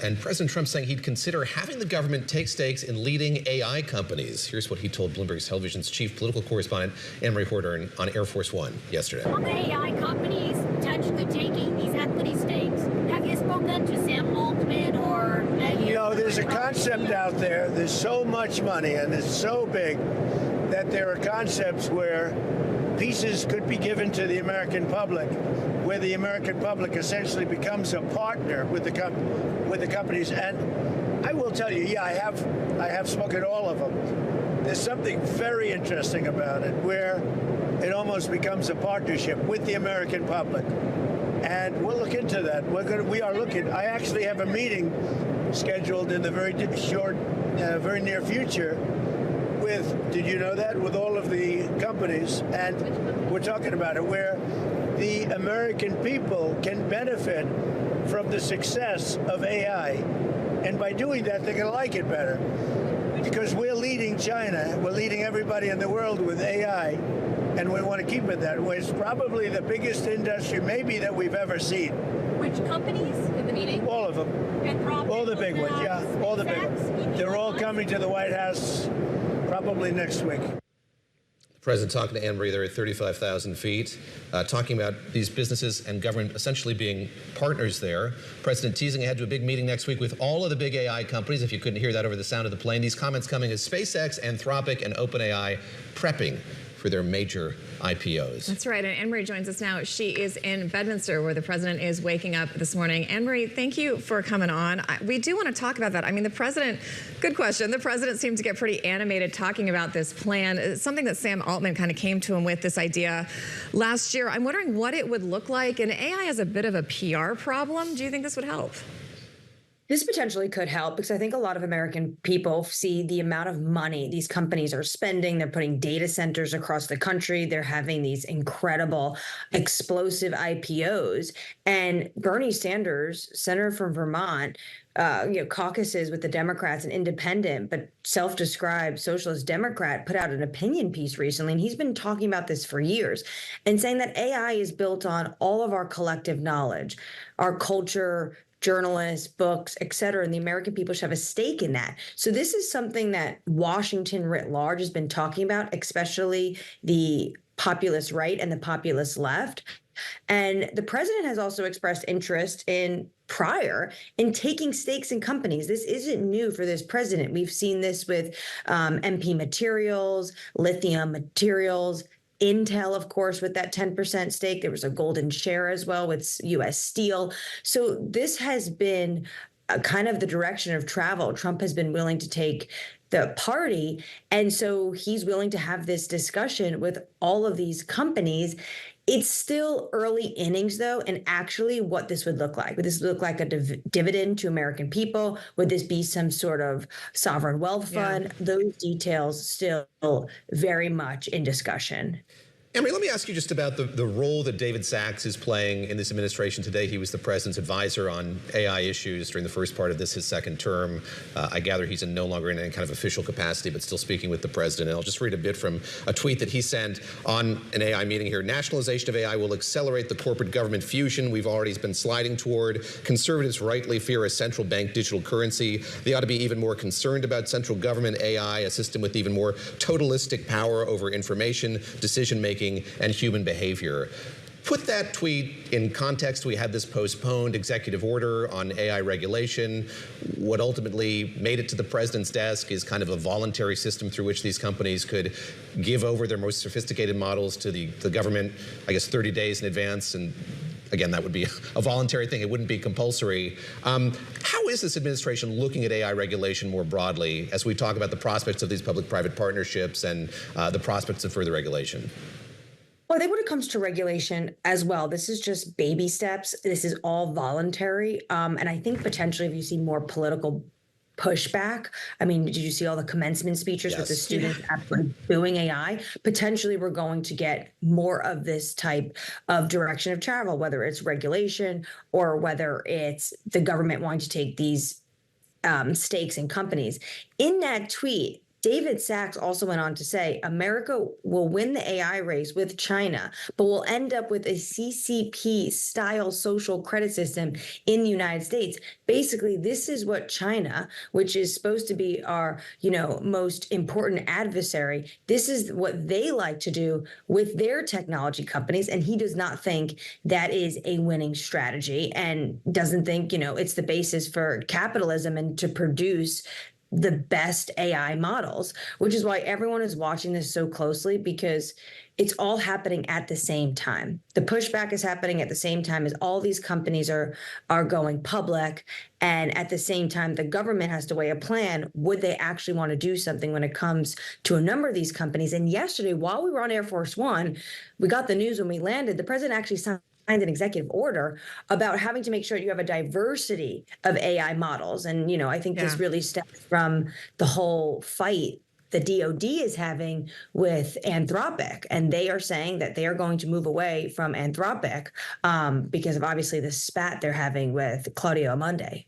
And President Trump saying he'd consider having the government take stakes in leading AI companies. Here's what he told Bloomberg Television's chief political correspondent, Annmarie Horden, on Air Force One yesterday. On the AI companies potentially taking these equity stakes, have you spoken to Sam Altman or any? You know, there's a concept out there. There's so much money and it's so big that there are concepts where pieces could be given to the American public, where the American public essentially becomes a partner with the companies. And I will tell you, yeah, I have spoken to all of them. There's something very interesting about it, where it almost becomes a partnership with the American public. And we'll look into that. We are looking. I actually have a meeting scheduled in the very near future with, did you know that, with all of the companies, and we're talking about it, where the American people can benefit from the success of AI, and by doing that, they're going to like it better, because we're leading China, we're leading everybody in the world with AI, and we want to keep it that way. It's probably the biggest industry, maybe, that we've ever seen. Which companies in the meeting? All of them. All the big ones, yeah, all the big ones. They're all coming to the White House probably next week. The president talking to Annmarie there at 35,000 feet, talking about these businesses and government essentially being partners there. President teasing ahead to a big meeting next week with all of the big AI companies, if you couldn't hear that over the sound of the plane. These comments coming as SpaceX, Anthropic, and OpenAI prepping for their major IPOs. That's right, and Annmarie joins us now. She is in Bedminster, where the president is waking up this morning. Annmarie, thank you for coming on. We do want to talk about that. I mean, the president, good question. The president seemed to get pretty animated talking about this plan. It's something that Sam Altman kind of came to him with, this idea last year. I'm wondering what it would look like, and AI has a bit of a PR problem. Do you think this would help? This potentially could help, because I think a lot of American people see the amount of money these companies are spending. They're putting data centers across the country. They're having these incredible, explosive IPOs. And Bernie Sanders, senator from Vermont, caucuses with the Democrats, an independent but self-described socialist Democrat, put out an opinion piece recently, and he's been talking about this for years, and saying that AI is built on all of our collective knowledge, our culture, journalists, books, et cetera, and the American people should have a stake in that. So this is something that Washington writ large has been talking about, especially the populist right and the populist left. And the president has also expressed interest in taking stakes in companies. This isn't new for this president. We've seen this with MP Materials, Lithium Materials, Intel, of course, with that 10% stake. There was a golden share as well with U.S. Steel. So this has been kind of the direction of travel. Trump has been willing to take the party, and so he's willing to have this discussion with all of these companies. It's still early innings, though, and actually what this would look like. Would this look like a dividend to American people? Would this be some sort of sovereign wealth fund? Yeah. Those details still very much in discussion. Annmarie, let me ask you just about the role that David Sachs is playing in this administration today. He was the president's advisor on AI issues during the first part of his second term. I gather he's no longer in any kind of official capacity, but still speaking with the president. And I'll just read a bit from a tweet that he sent on an AI meeting here. Nationalization of AI will accelerate the corporate government fusion we've already been sliding toward. Conservatives rightly fear a central bank digital currency. They ought to be even more concerned about central government AI, a system with even more totalistic power over information, decision-making, and human behavior. Put that tweet in context. We had this postponed executive order on AI regulation. What ultimately made it to the president's desk is kind of a voluntary system through which these companies could give over their most sophisticated models to the government, I guess, 30 days in advance. And again, that would be a voluntary thing. It wouldn't be compulsory. How is this administration looking at AI regulation more broadly as we talk about the prospects of these public-private partnerships and the prospects of further regulation? Well, I think when it comes to regulation as well, this is just baby steps. This is all voluntary. And I think potentially if you see more political pushback, I mean, did you see all the commencement speeches with the students absolutely booing AI? Potentially we're going to get more of this type of direction of travel, whether it's regulation or whether it's the government wanting to take these stakes in companies. In that tweet, David Sachs also went on to say America will win the AI race with China, but will end up with a CCP style social credit system in the United States. Basically, this is what China, which is supposed to be our, most important adversary, this is what they like to do with their technology companies. And he does not think that is a winning strategy and doesn't think, it's the basis for capitalism and to produce the best AI models, which is why everyone is watching this so closely, because it's all happening at the same time. The pushback is happening at the same time as all these companies are going public. And at the same time, the government has to weigh a plan. Would they actually want to do something when it comes to a number of these companies? And yesterday, while we were on Air Force One, we got the news when we landed, the president actually signed an executive order about having to make sure you have a diversity of AI models. And, I think this really stems from the whole fight the DOD is having with Anthropic. And they are saying that they are going to move away from Anthropic because of obviously the spat they're having with Claudio Amundi.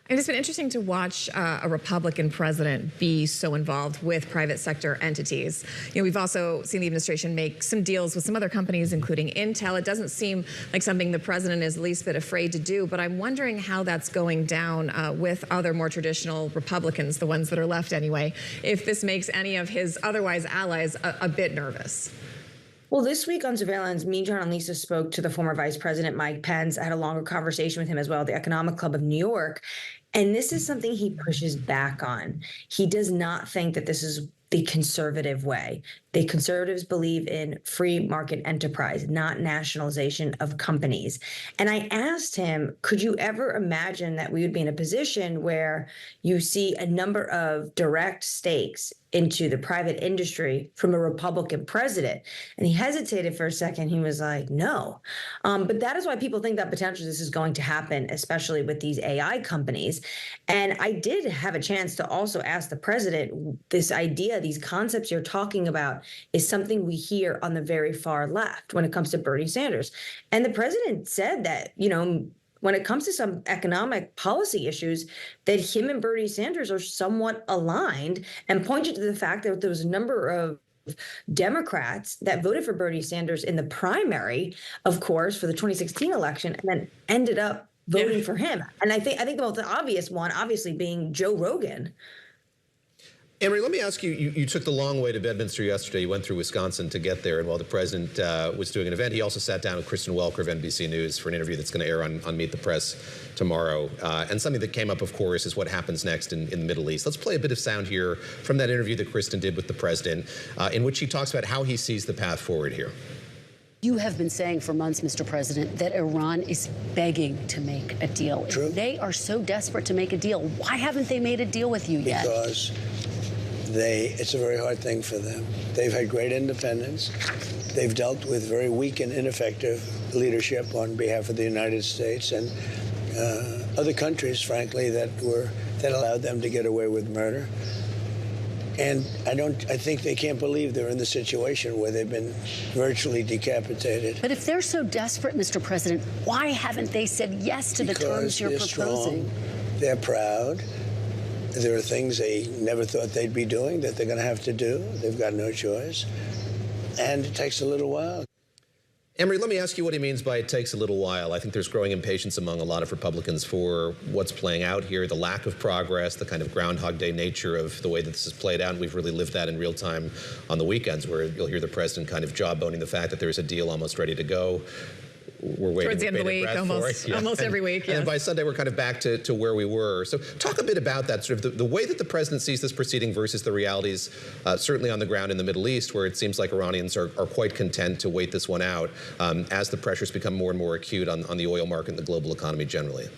And it's been interesting to watch a Republican president be so involved with private sector entities. We've also seen the administration make some deals with some other companies, including Intel. It doesn't seem like something the president is the least bit afraid to do, but I'm wondering how that's going down with other more traditional Republicans, the ones that are left anyway, if this makes any of his otherwise allies a bit nervous. Well, this week on Surveillance, me, John, and Lisa spoke to the former Vice President Mike Pence. I had a longer conversation with him as well, the Economic Club of New York. And this is something he pushes back on. He does not think that this is the conservative way. The conservatives believe in free market enterprise, not nationalization of companies. And I asked him, could you ever imagine that we would be in a position where you see a number of direct stakes into the private industry from a Republican president? And he hesitated for a second. He was like, no. But that is why people think that potentially this is going to happen, especially with these AI companies. And I did have a chance to also ask the president, this idea, these concepts you're talking about, is something we hear on the very far left when it comes to Bernie Sanders. And the president said that, when it comes to some economic policy issues, that him and Bernie Sanders are somewhat aligned, and pointed to the fact that there was a number of Democrats that voted for Bernie Sanders in the primary, of course, for the 2016 election, and then ended up voting for him. And I think the most obvious one, obviously, being Joe Rogan. Annmarie, let me ask you, you took the long way to Bedminster yesterday. You went through Wisconsin to get there. And while the president was doing an event, he also sat down with Kristen Welker of NBC News for an interview that's going to air on Meet the Press tomorrow. And something that came up, of course, is what happens next in the Middle East. Let's play a bit of sound here from that interview that Kristen did with the president, in which he talks about how he sees the path forward here. You have been saying for months, Mr. President, that Iran is begging to make a deal. True. If they are so desperate to make a deal, why haven't they made a deal with you yet? Because it's a very hard thing for them. They've had great independence. They've dealt with very weak and ineffective leadership on behalf of the United States and other countries, frankly, that allowed them to get away with murder. And I think they can't believe they're in the situation where they've been virtually decapitated. But if they're so desperate, Mr. President, why haven't they said yes to the terms you're proposing? Strong, they're proud. There are things they never thought they'd be doing that they're going to have to do. They've got no choice. And it takes a little while. Annmarie, let me ask you what he means by it takes a little while. I think there's growing impatience among a lot of Republicans for what's playing out here, the lack of progress, the kind of Groundhog Day nature of the way that this has played out. And we've really lived that in real time on the weekends, where you'll hear the president kind of jawboning the fact that there's a deal almost ready to go. We're waiting towards the end of the week, almost every week. And by Sunday, we're kind of back to where we were. So talk a bit about that, sort of the way that the president sees this proceeding versus the realities, certainly on the ground in the Middle East, where it seems like Iranians are quite content to wait this one out as the pressures become more and more acute on the oil market and the global economy generally.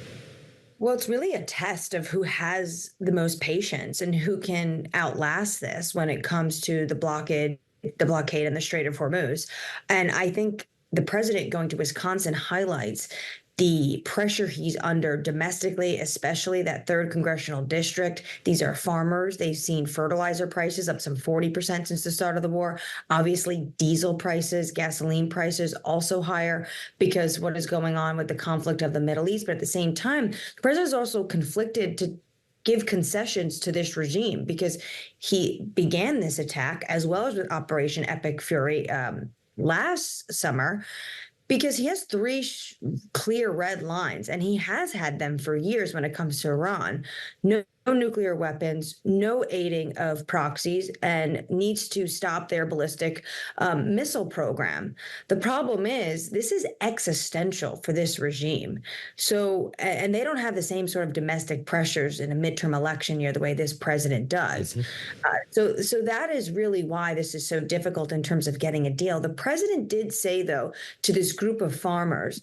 Well, it's really a test of who has the most patience and who can outlast this when it comes to the blockade and the Strait of Hormuz. And I think the president going to Wisconsin highlights the pressure he's under domestically, especially that 3rd congressional district. These are farmers. They've seen fertilizer prices up some 40% since the start of the war. Obviously, diesel prices, gasoline prices also higher because what is going on with the conflict of the Middle East. But at the same time, the president is also conflicted to give concessions to this regime, because he began this attack as well as with Operation Epic Fury last summer, because he has three clear red lines, and he has had them for years when it comes to Iran. No nuclear weapons, no aiding of proxies, and needs to stop their ballistic missile program. The problem is this is existential for this regime. So, and they don't have the same sort of domestic pressures in a midterm election year the way this president does. So that is really why this is so difficult in terms of getting a deal. The president did say, though, to this group of farmers,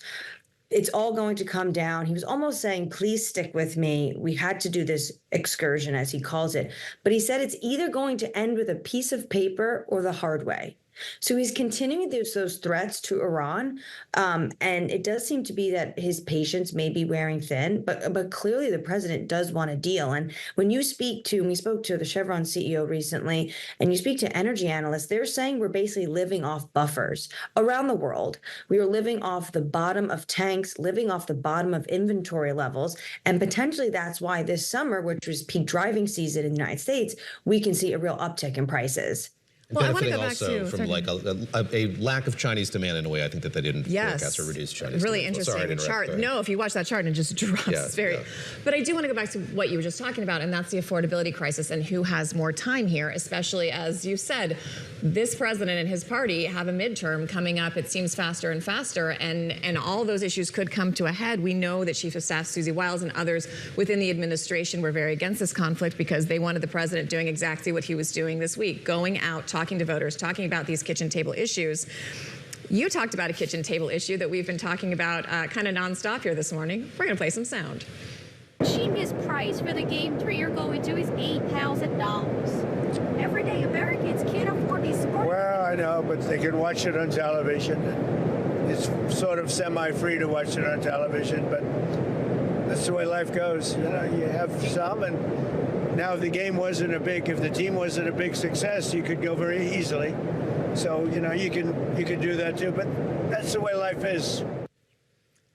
it's all going to come down. He was almost saying, please stick with me. We had to do this excursion, as he calls it. But he said it's either going to end with a piece of paper or the hard way. So he's continuing those threats to Iran. And it does seem to be that his patience may be wearing thin, but clearly the president does want a deal. And when we spoke to the Chevron CEO recently, and you speak to energy analysts, they're saying we're basically living off buffers around the world. We are living off the bottom of tanks, living off the bottom of inventory levels. And potentially that's why this summer, which was peak driving season in the United States, we can see a real uptick in prices. Well, I want to benefiting go back also to from like a lack of Chinese demand in a way I think that they didn't forecast or reduce Chinese really demand. interesting chart. No, if you watch that chart, it just drops. But I do want to go back to what you were just talking about, and that's the affordability crisis and who has more time here, especially as you said, this president and his party have a midterm coming up. It seems faster and faster, and all those issues could come to a head. We know that Chief of Staff Susie Wiles and others within the administration were very against this conflict because they wanted the president doing exactly what he was doing this week, going out, talking to voters, talking about these kitchen table issues. You talked about a kitchen table issue that we've been talking about kind of nonstop here this morning. We're going to play some sound. Cheapest price for the game 3 you're going to is $8,000. Everyday Americans can't afford these sports. Well, I know, but they can watch it on television. It's sort of semi-free to watch it on television, but that's the way life goes. You know, you have some, and now if the team wasn't a big success, you could go very easily. So, you know, you can do that too, but that's the way life is.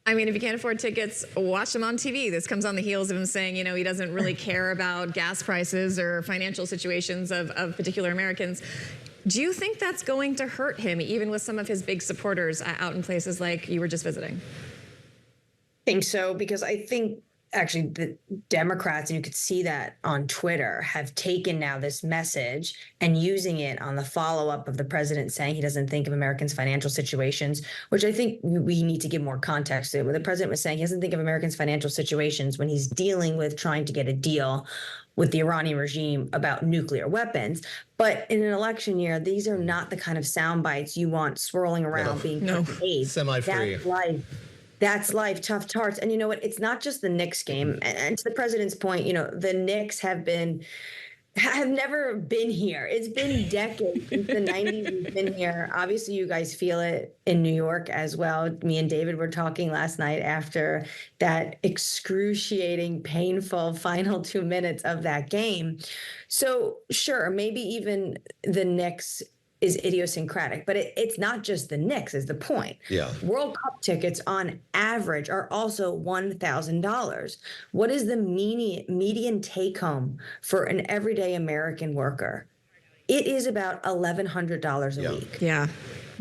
I mean, if you can't afford tickets, watch them on TV. This comes on the heels of him saying, you know, he doesn't really care about gas prices or financial situations of particular Americans. Do you think that's going to hurt him, even with some of his big supporters out in places like you were just visiting? I think so, because I think actually the Democrats, and you could see that on Twitter, have taken now this message and using it on the follow-up of the president saying he doesn't think of Americans' financial situations, which I think we need to give more context to. When the president was saying he doesn't think of Americans' financial situations when he's dealing with trying to get a deal with the Iranian regime about nuclear weapons. But in an election year, these are not the kind of sound bites you want swirling around being paid. Semi-free. That's life, tough tarts. And you know what? It's not just the Knicks game. And to the president's point, you know, the Knicks have never been here. It's been decades since the 90s we've been here. Obviously, you guys feel it in New York as well. Me and David were talking last night after that excruciating, painful final 2 minutes of that game. So sure, maybe even the Knicks is idiosyncratic, but it's not just the Knicks is the point. Yeah. World Cup tickets on average are also $1,000. What is the median take home for an everyday American worker? It is about $1,100 a week. Yeah.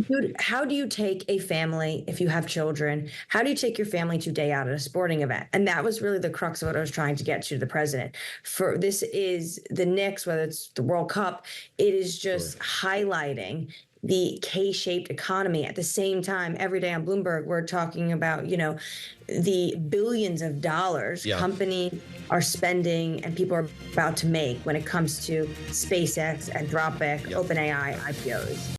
Dude, how do you take a family, if you have children, how do you take your family to day out at a sporting event? And that was really the crux of what I was trying to get to the president. For this is the Knicks, whether it's the World Cup, it is just highlighting the K-shaped economy. At the same time, every day on Bloomberg, we're talking about, you know, the billions of dollars companies are spending and people are about to make when it comes to SpaceX, Anthropic, OpenAI IPOs.